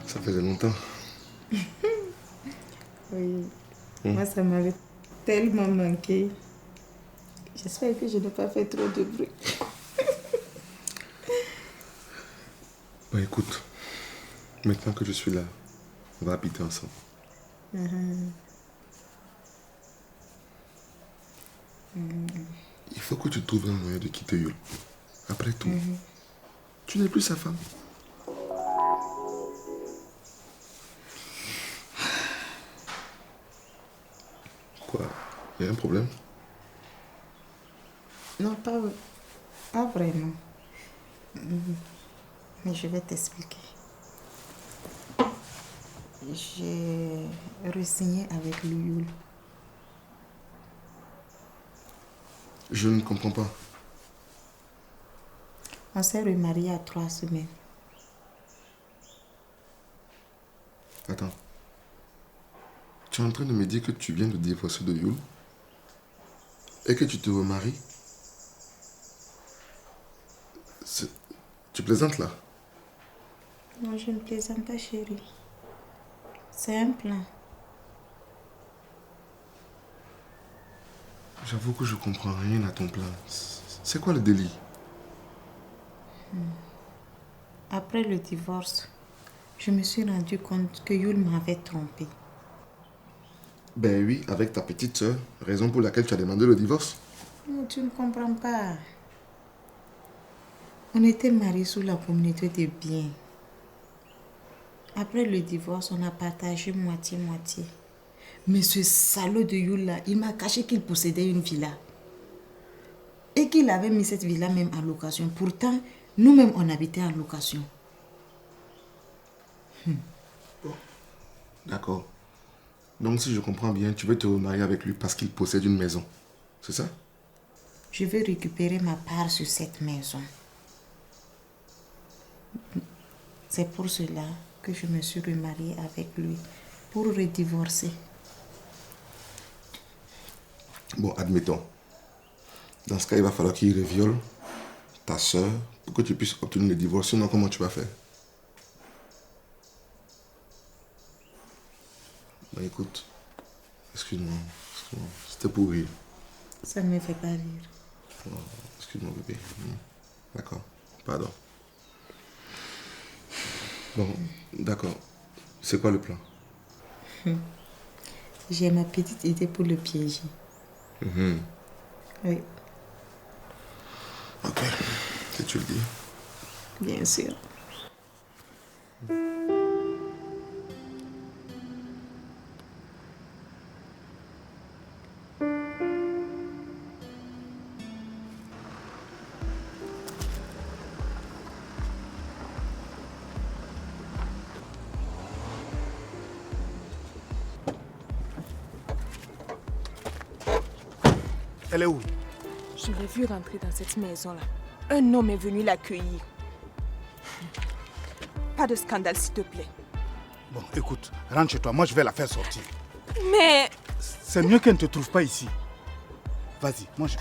Ça faisait longtemps. Oui. Moi, ça m'avait tellement manqué. J'espère que je n'ai pas fait trop de bruit. Bah écoute, maintenant que je suis là, on va habiter ensemble. Il faut que tu trouves un moyen de quitter Yul. Après tout, tu n'es plus sa femme. Quoi? Il y a un problème? Non, pas vraiment. Mais je vais t'expliquer. J'ai re-signé avec Yul. Je ne comprends pas. On s'est remarié à 3 semaines. Attends. Tu es en train de me dire que tu viens de divorcer de Yul et que tu te remaries? Tu plaisantes là? Non, je ne plaisante pas, chérie. C'est un plan. J'avoue que je comprends rien à ton plan. C'est quoi le délit? Après le divorce, je me suis rendu compte que Yul m'avait trompée. Ben oui, avec ta petite soeur, raison pour laquelle tu as demandé le divorce. Non, tu ne comprends pas. On était mariés sous la communauté de biens. Après le divorce, on a partagé moitié-moitié. Mais ce salaud de Yul là, il m'a caché qu'il possédait une villa. Et qu'il avait mis cette villa même en location. Pourtant, nous-mêmes, on habitait en location. Bon, d'accord. Donc si je comprends bien, tu veux te remarier avec lui parce qu'il possède une maison. C'est ça? Je veux récupérer ma part sur cette maison. C'est pour cela que je me suis remariée avec lui. Pour redivorcer. Bon, admettons. Dans ce cas, il va falloir qu'il reviole ta soeur pour que tu puisses obtenir le divorce. Sinon, comment tu vas faire? Bah écoute, excuse-moi. C'était pour rire. Ça ne me fait pas rire. Oh, excuse-moi, bébé. D'accord, pardon. Bon, d'accord. C'est quoi le plan? J'ai ma petite idée pour le piéger. Oui. Ok, si tu le dis. Bien sûr. Elle est où? Je l'ai vu rentrer dans cette maison-là. Un homme est venu l'accueillir. Pas de scandale, s'il te plaît. Bon, écoute, rentre chez toi. Moi, je vais la faire sortir. Mais... C'est mieux qu'elle ne te trouve pas ici. Vas-y, mange.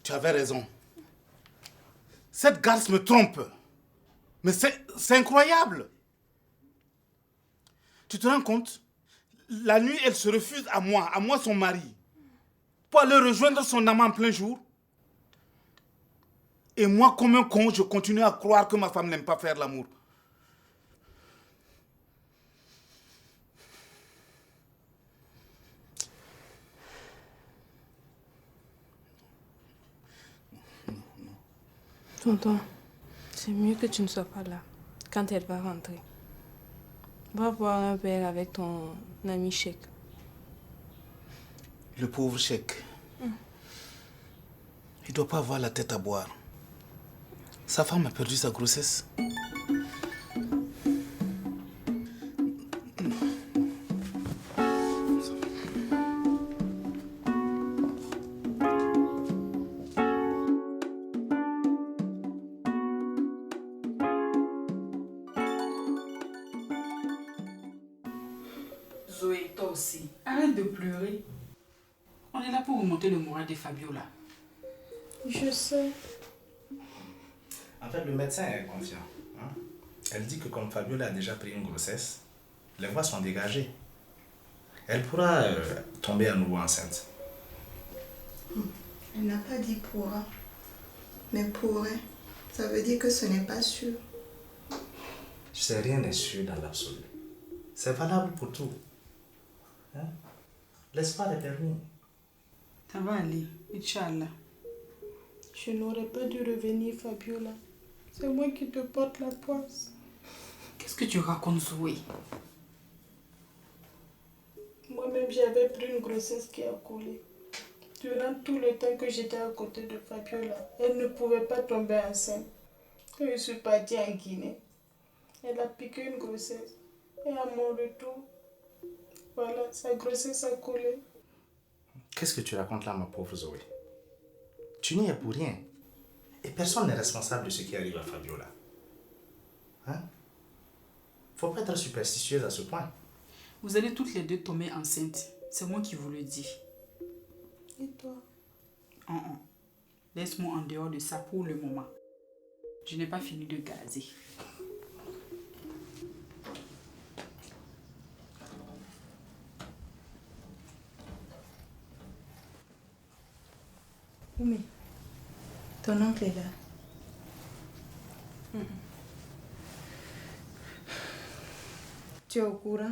Tu avais raison. Cette garce me trompe. Mais c'est incroyable. Tu te rends compte? La nuit, elle se refuse à moi son mari, pour aller rejoindre son amant en plein jour. Et moi, comme un con, je continue à croire que ma femme n'aime pas faire l'amour. Tonton, c'est mieux que tu ne sois pas là quand elle va rentrer. Va voir un verre avec ton ami Cheikh. Le pauvre Cheikh. Il ne doit pas avoir la tête à boire. Sa femme a perdu sa grossesse. Zoé, toi aussi, arrête de pleurer. On est là pour remonter le moral de Fabiola. Je sais. En fait, le médecin est confiant. Hein? Elle dit que comme Fabiola a déjà pris une grossesse, les voies sont dégagées. Elle pourra tomber à nouveau enceinte. Elle n'a pas dit pourra, mais pourrait. Ça veut dire que ce n'est pas sûr. Je sais, rien n'est sûr dans l'absolu. C'est valable pour tout. Hein? L'espoir est permis. Ça va aller, Inch'Allah. Je n'aurais pas dû revenir, Fabiola. C'est moi qui te porte la poisse. Qu'est-ce que tu racontes, Zoé? Moi-même, j'avais pris une grossesse qui a coulé. Durant tout le temps que j'étais à côté de Fabiola, elle ne pouvait pas tomber enceinte. Quand je suis partie en Guinée, elle a piqué une grossesse. Et à mon retour, voilà, sa grossesse a coulé. Qu'est-ce que tu racontes là, ma pauvre Zoé? Tu n'y es pour rien. Et personne n'est responsable de ce qui arrive à Fabiola. Hein? Faut pas être superstitieuse à ce point. Vous allez toutes les deux tomber enceintes. C'est moi qui vous le dis. Et toi? Laisse-moi en dehors de ça pour le moment. Je n'ai pas fini de gazer. Oumi, ton oncle est là. Tu es au courant?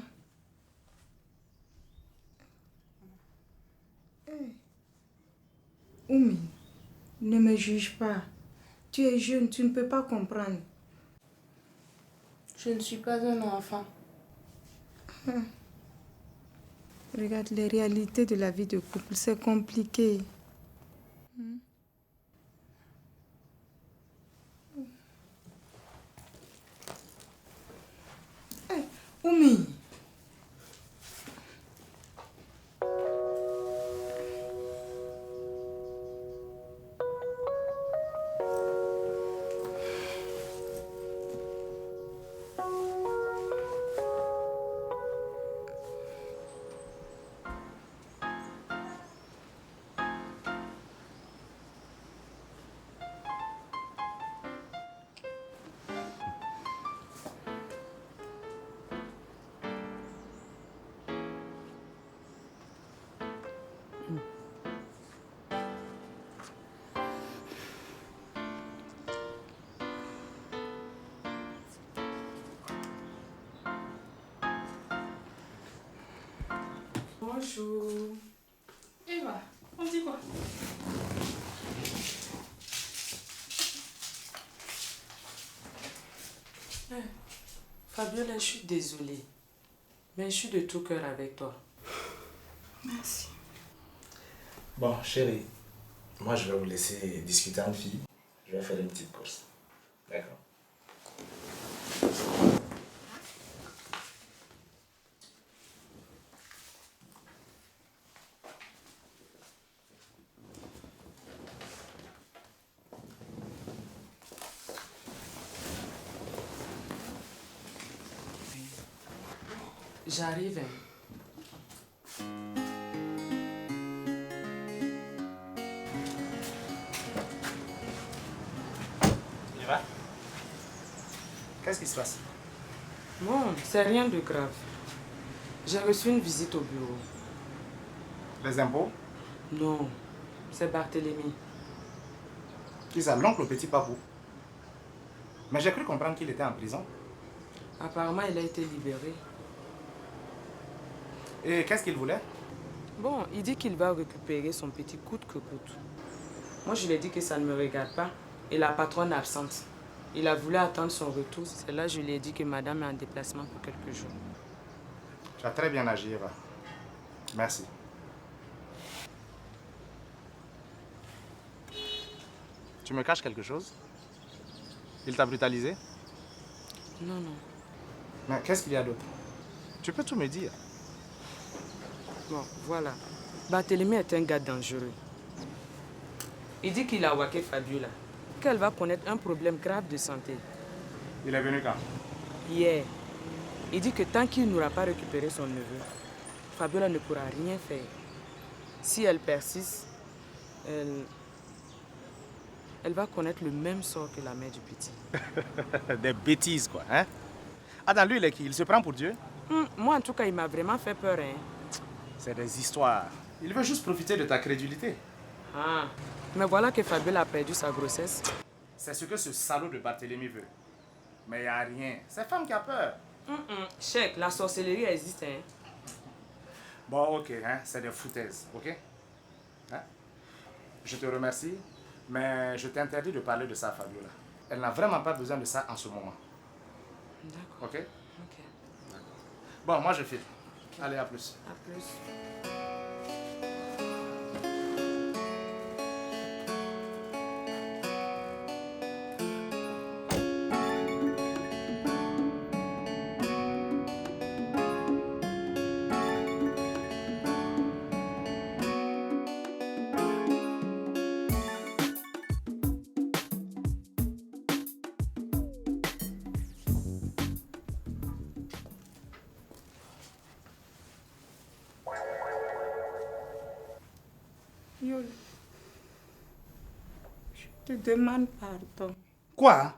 Oumi, ne me juge pas. Tu es jeune, tu ne peux pas comprendre. Je ne suis pas un enfant. Regarde, les réalités de la vie de couple, c'est compliqué. Oumi. Bonjour. Eva, on dit quoi? Fabiola, je suis désolée. Mais je suis de tout cœur avec toi. Merci. Bon, chérie, moi je vais vous laisser discuter en fille. Je vais faire une petite course. D'accord? J'arrive. Eva? Qu'est-ce qui se passe? Bon, c'est rien de grave. J'ai reçu une visite au bureau. Les impôts? Non, c'est Barthélemy. Qui ça, l'oncle au petit papou? Mais j'ai cru comprendre qu'il était en prison. Apparemment, il a été libéré. Et qu'est-ce qu'il voulait? Bon, il dit qu'il va récupérer son petit coûte que coûte. Moi, je lui ai dit que ça ne me regarde pas. Et la patronne est absente. Il a voulu attendre son retour. C'est là que je lui ai dit que madame est en déplacement pour quelques jours. Tu as très bien agi, Eva. Merci. Tu me caches quelque chose? Il t'a brutalisé? Non, non. Mais qu'est-ce qu'il y a d'autre? Tu peux tout me dire. Bon, voilà. Barthélemy est un gars dangereux. Il dit qu'il a waqué Fabiola, qu'elle va connaître un problème grave de santé. Il est venu quand? Hier, il dit que tant qu'il n'aura pas récupéré son neveu, Fabiola ne pourra rien faire. Si elle persiste, elle va connaître le même sort que la mère du petit. Des bêtises, quoi, hein? Attends, lui, il est qui? Il se prend pour Dieu? Moi, en tout cas, il m'a vraiment fait peur, hein. C'est des histoires. Il veut juste profiter de ta crédulité. Ah, mais voilà que Fabiola a perdu sa grossesse. C'est ce que ce salaud de Barthélemy veut. Mais il n'y a rien. C'est femme qui a peur. Cheikh, la sorcellerie existe, hein. Bon, ok, hein, c'est des foutaises, ok? Hein? Je te remercie, mais je t'interdis de parler de ça à Fabiola. Elle n'a vraiment pas besoin de ça en ce moment. D'accord. Ok? Ok. Bon, moi je file. Allez, à plus. À plus. Yul, je te demande pardon. Quoi?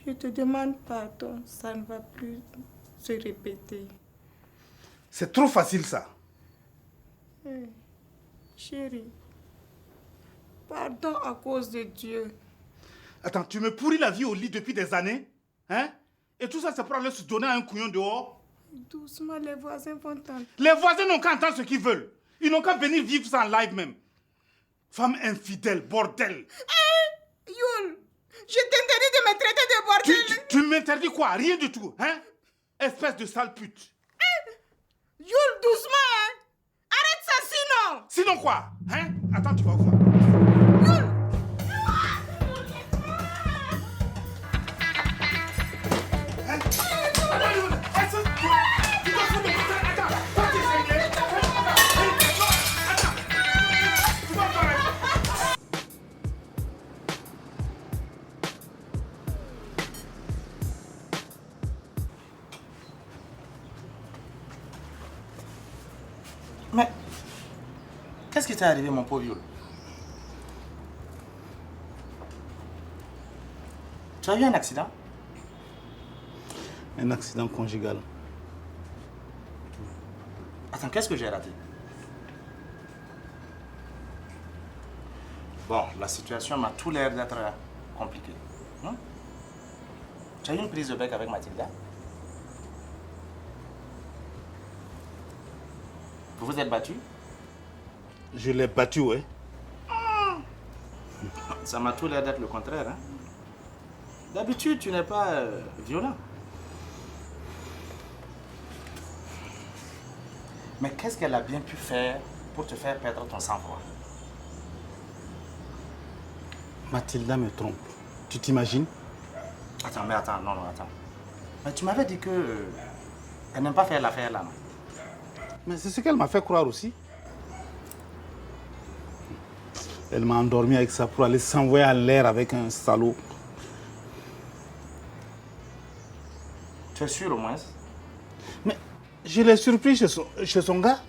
Je te demande pardon, ça ne va plus se répéter. C'est trop facile ça. Chérie, pardon à cause de Dieu. Attends, tu me pourris la vie au lit depuis des années, hein? Et tout ça, c'est pour aller se donner à un couillon dehors? Doucement, les voisins vont entendre. Les voisins n'ont qu'à entendre ce qu'ils veulent. Ils n'ont qu'à venir vivre ça en live même. Femme infidèle, bordel. Youl, je t'interdis de me traiter de bordel. Tu m'interdis quoi? Rien du tout, hein? Espèce de sale pute. Youl, doucement, hein? Arrête ça sinon. Sinon quoi? Hein? Attends, tu vas voir. Mais, qu'est-ce qui t'est arrivé, mon pauvre Youl? Tu as eu un accident? Un accident conjugal. Attends, qu'est-ce que j'ai raté? Bon, la situation m'a tout l'air d'être compliquée. Tu as eu une prise de bec avec Mathilda? Vous vous êtes battu? Je l'ai battu, ouais. Ça m'a tout l'air d'être le contraire, hein? D'habitude, tu n'es pas violent. Mais qu'est-ce qu'elle a bien pu faire pour te faire perdre ton sang-froid? Mathilda me trompe. Tu t'imagines? Attends, non, attends. Mais tu m'avais dit que elle n'aime pas faire l'affaire là, non? Mais c'est ce qu'elle m'a fait croire aussi. Elle m'a endormi avec ça pour aller s'envoyer en l'air avec un salaud. Tu es sûr au moins? Mais je l'ai surpris chez son gars.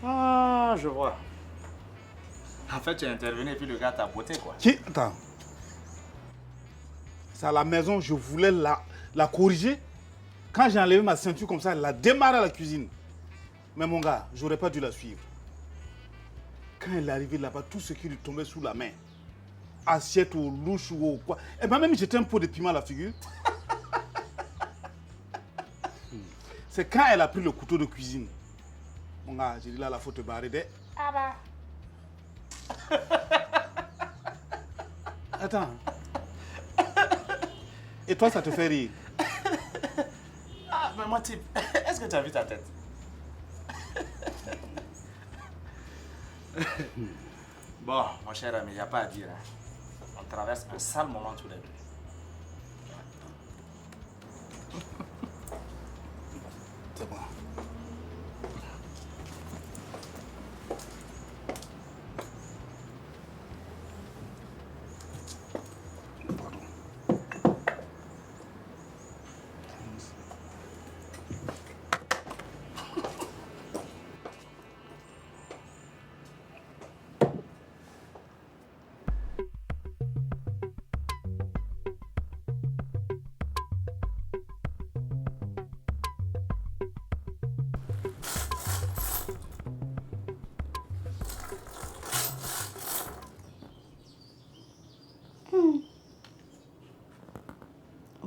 Ah, je vois. En fait, tu es intervenu et puis le gars t'a botté, quoi. Attends. C'est à la maison, je voulais la corriger. Quand j'ai enlevé ma ceinture comme ça, elle a démarré à la cuisine. Mais mon gars, j'aurais pas dû la suivre. Quand elle est arrivée là-bas, tout ce qui lui tombait sous la main, assiette ou louche ou quoi, elle m'a même jeté un pot de piment à la figure. C'est quand elle a pris le couteau de cuisine. Mon gars, j'ai dit là, la faute te barrer des... Ah bah. Attends. Et toi, ça te fait rire? Ah, mais mon type, est-ce que tu as vu ta tête? Bon, mon cher ami, il n'y a pas à dire. Hein. On traverse un sale moment tous les deux. C'est bon.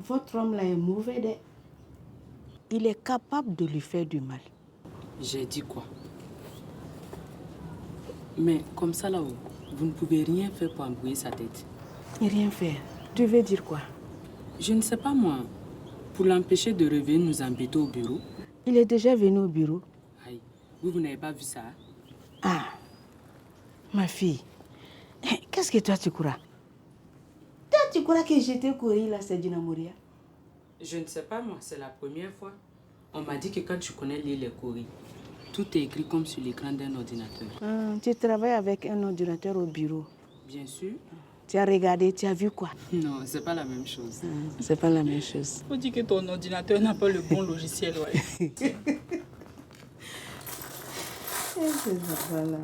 Votre homme là est mauvais. Il est capable de lui faire du mal. J'ai dit quoi? Mais comme ça là-haut, vous ne pouvez rien faire pour embrouiller sa tête. Rien faire. Tu veux dire quoi? Je ne sais pas moi. Pour l'empêcher de revenir nous embêter au bureau. Il est déjà venu au bureau. Aïe, vous n'avez pas vu ça? Ah, ma fille. Qu'est-ce que toi tu crois? Toi tu crois que j'étais courrie là, c'est Dina Mouria? Je ne sais pas moi, c'est la première fois. On m'a dit que quand tu connais lire les courriers, tout est écrit comme sur l'écran d'un ordinateur. Tu travailles avec un ordinateur au bureau? Bien sûr. Tu as regardé, tu as vu quoi? Non, c'est pas la même chose. C'est pas la même chose. Faut dire que ton ordinateur n'a pas le bon logiciel, ouais. C'est ça, là.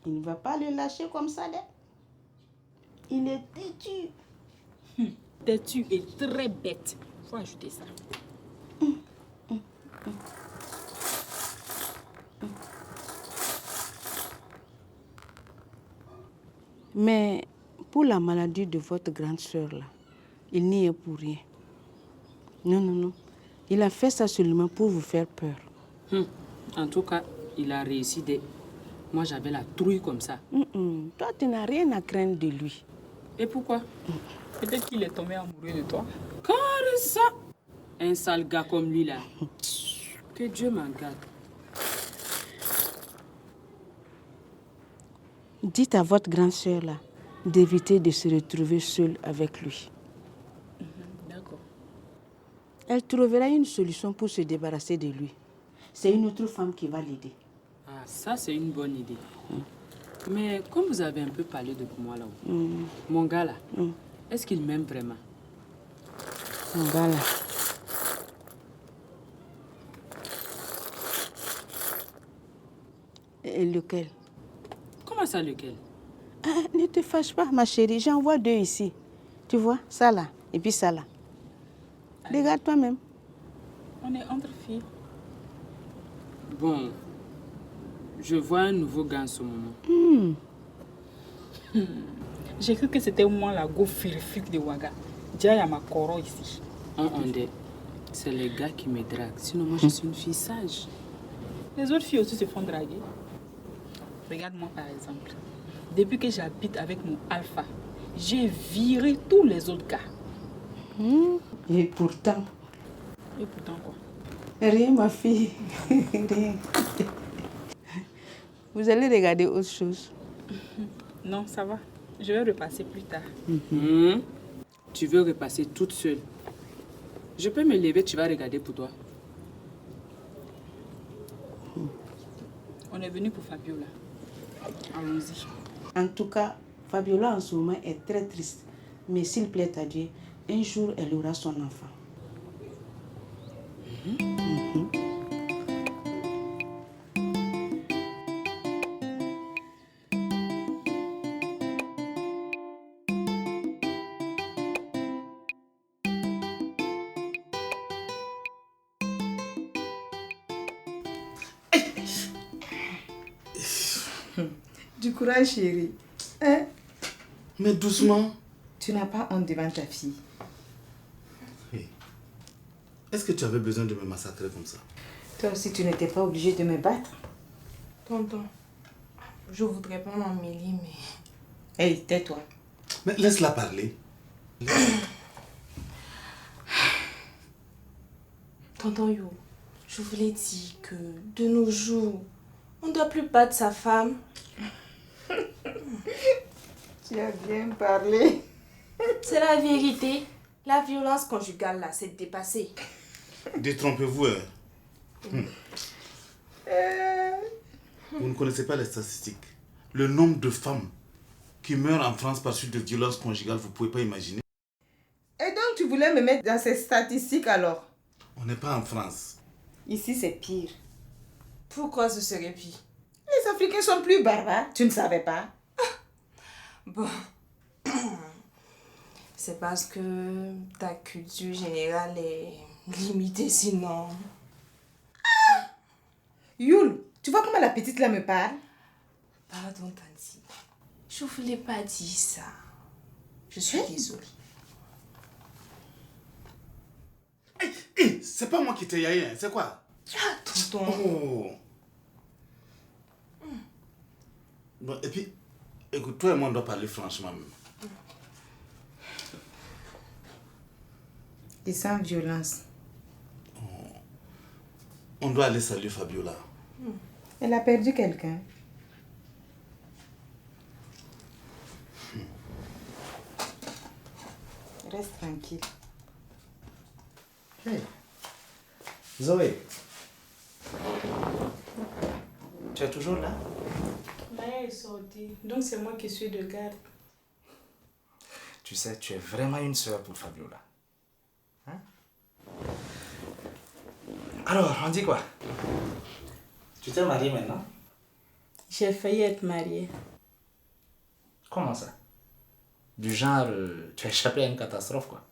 Il ne va pas le lâcher comme ça, là. Il est têtu. Têtu et très bête. Faut ajouter ça. Mais pour la maladie de votre grande sœur, là, il n'y est pour rien. Non, non, non. Il a fait ça seulement pour vous faire peur. En tout cas, il a réussi. Moi, j'avais la trouille comme ça. Toi, tu n'as rien à craindre de lui. Et pourquoi? Peut-être qu'il est tombé amoureux de toi. Car ça, un sale gars comme lui, là. Que Dieu m'en garde. Dites à votre grande sœur, là, d'éviter de se retrouver seule avec lui. D'accord. Elle trouvera une solution pour se débarrasser de lui. C'est une autre femme qui va l'aider. Ah, ça, c'est une bonne idée. Mais comme vous avez un peu parlé de moi là-haut, mon gars là, est-ce qu'il m'aime vraiment? Mon gars là. Et lequel? Comment ça, lequel? Ah, ne te fâche pas, ma chérie. J'en vois deux ici. Tu vois, ça là, et puis ça là. Regarde toi-même. On est entre filles. Bon, je vois un nouveau gars en ce moment. J'ai cru que c'était moi la go firifique de Ouaga. Déjà, il y a ma coro ici. C'est les gars qui me draguent. Sinon, moi, je suis une fille sage. Les autres filles aussi se font draguer. Regarde-moi par exemple. Depuis que j'habite avec mon alpha, j'ai viré tous les autres gars. Et pourtant? Et pourtant quoi? Rien, ma fille. Rien. Vous allez regarder autre chose? Non, ça va. Je vais repasser plus tard. Tu veux repasser toute seule? Je peux me lever, tu vas regarder pour toi. On est venu pour Fabiola. Allons-y. En tout cas, Fabiola en ce moment est très triste. Mais s'il plaît à Dieu, un jour elle aura son enfant. Du courage, chérie. Hein? Mais doucement. Tu n'as pas honte devant ta fille. Hey. Est-ce que tu avais besoin de me massacrer comme ça? Toi aussi, tu n'étais pas obligé de me battre. Tonton, je voudrais pas m'en mêler, mais... Hey, tais-toi. Mais laisse-la parler. Tonton Yo, je voulais dire que de nos jours, on ne doit plus battre sa femme. Tu as bien parlé. C'est la vérité. La violence conjugale, là, c'est dépassé. Détrompez-vous. Vous ne connaissez pas les statistiques. Le nombre de femmes qui meurent en France par suite de violences conjugales, vous ne pouvez pas imaginer. Et donc, tu voulais me mettre dans ces statistiques alors? On n'est pas en France. Ici, c'est pire. Pourquoi ce serait pire? Les Africains sont plus barbares. Tu ne savais pas? Bon, c'est parce que ta culture générale est limitée, sinon... Youl, tu vois comment la petite là me parle? Pardon, Tanti. Je voulais pas dire ça. Je suis désolée. Hey, c'est pas moi qui t'ai yaï, hein. C'est quoi? Ah, tonton. Oh. Bon, et puis, écoute, toi et moi, on doit parler franchement. Et sans violence. On doit aller saluer Fabiola. Elle a perdu quelqu'un. Reste tranquille. Hey. Zoé. Tu es toujours là? Maya est sortie, donc c'est moi qui suis de garde. Tu sais, tu es vraiment une sœur pour Fabiola. Hein? Alors, on dit quoi? Tu t'es mariée maintenant? J'ai failli être mariée. Comment ça? Du genre, tu as échappé à une catastrophe, quoi.